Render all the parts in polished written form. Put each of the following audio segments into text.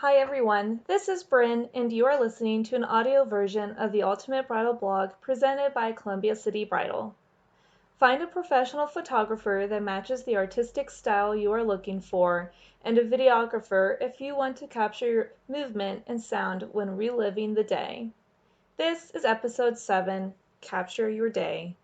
Hi everyone, this is Bryn and you are listening to an audio version of the Ultimate Bridal Blog presented by Columbia City Bridal. Find a professional photographer that matches the artistic style you are looking for and a videographer if you want to capture your movement and sound when reliving the day. This is episode 7, Capture Your Day.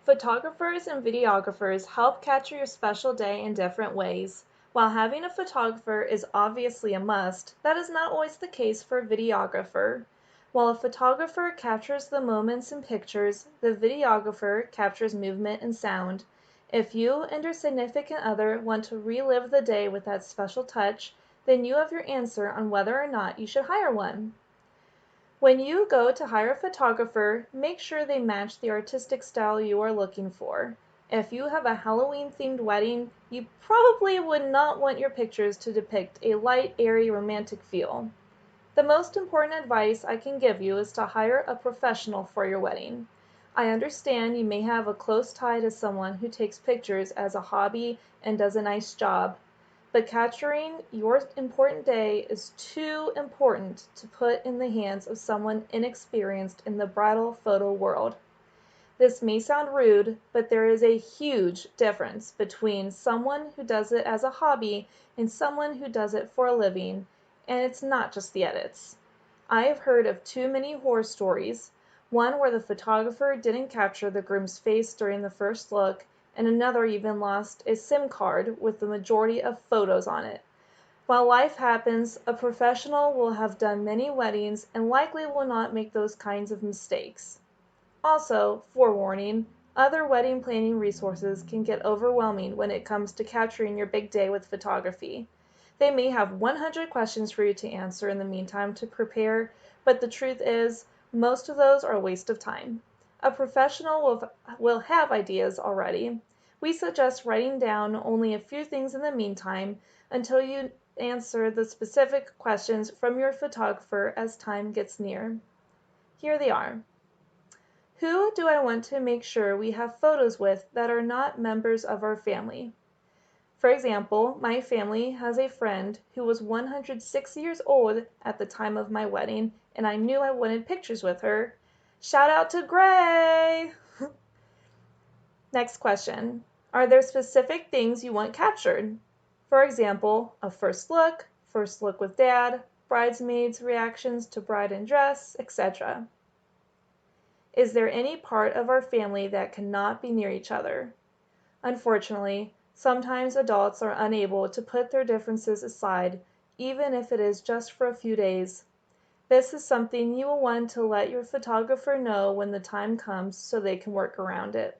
Photographers and videographers help capture your special day in different ways. While having a photographer is obviously a must, that is not always the case for a videographer. While a photographer captures the moments and pictures, the videographer captures movement and sound. If you and your significant other want to relive the day with that special touch, then you have your answer on whether or not you should hire one. When you go to hire a photographer, make sure they match the artistic style you are looking for. If you have a Halloween-themed wedding, you probably would not want your pictures to depict a light, airy, romantic feel. The most important advice I can give you is to hire a professional for your wedding. I understand you may have a close tie to someone who takes pictures as a hobby and does a nice job, but capturing your important day is too important to put in the hands of someone inexperienced in the bridal photo world. This may sound rude, but there is a huge difference between someone who does it as a hobby and someone who does it for a living, and it's not just the edits. I have heard of too many horror stories, one where the photographer didn't capture the groom's face during the first look, and another even lost a SIM card with the majority of photos on it. While life happens, a professional will have done many weddings and likely will not make those kinds of mistakes. Also, forewarning, other wedding planning resources can get overwhelming when it comes to capturing your big day with photography. They may have 100 questions for you to answer in the meantime to prepare, but the truth is, most of those are a waste of time. A professional will have ideas already. We suggest writing down only a few things in the meantime until you answer the specific questions from your photographer as time gets near. Here they are. Who do I want to make sure we have photos with that are not members of our family? For example, my family has a friend who was 106 years old at the time of my wedding, and I knew I wanted pictures with her. Shout out to Gray! Next question. Are there specific things you want captured? For example, a first look with dad, bridesmaids' reactions to bride and dress, etc. Is there any part of our family that cannot be near each other? Unfortunately, sometimes adults are unable to put their differences aside, even if it is just for a few days. This is something you will want to let your photographer know when the time comes so they can work around it.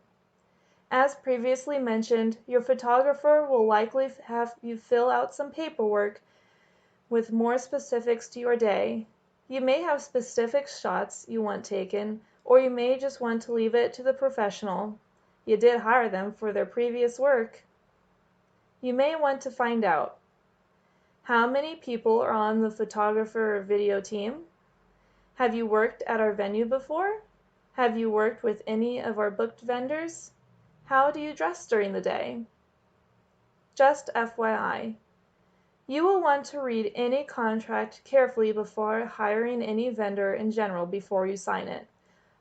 As previously mentioned, your photographer will likely have you fill out some paperwork with more specifics to your day. You may have specific shots you want taken, or you may just want to leave it to the professional. You did hire them for their previous work. You may want to find out: how many people are on the photographer or video team? Have you worked at our venue before? Have you worked with any of our booked vendors? How do you dress during the day? Just FYI, you will want to read any contract carefully before hiring any vendor in general before you sign it.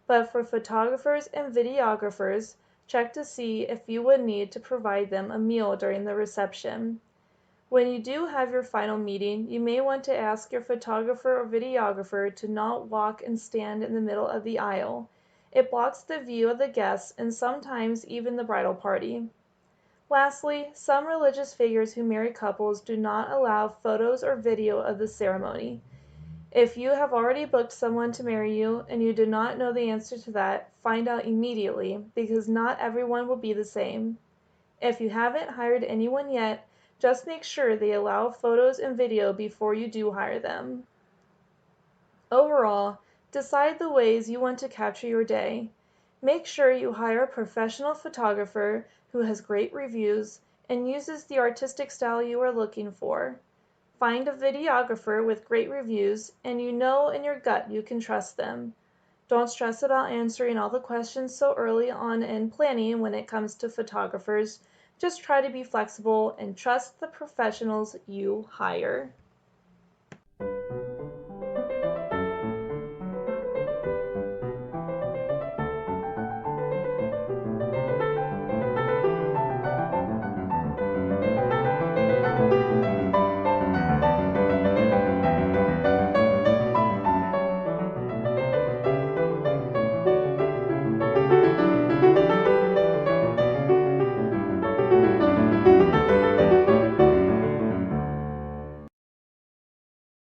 But for photographers and videographers, check to see if you would need to provide them a meal during the reception. When you do have your final meeting, you may want to ask your photographer or videographer to not walk and stand in the middle of the aisle. It blocks the view of the guests and sometimes even the bridal party. Lastly, some religious figures who marry couples do not allow photos or video of the ceremony. If you have already booked someone to marry you and you do not know the answer to that, find out immediately, because not everyone will be the same. If you haven't hired anyone yet, Just make sure they allow photos and video before you do hire them. Overall, decide the ways you want to capture your day. Make sure you hire a professional photographer who has great reviews and uses the artistic style you are looking for. Find a videographer with great reviews and you know in your gut you can trust them. Don't stress about answering all the questions so early on in planning when it comes to photographers. Just try to be flexible and trust the professionals you hire.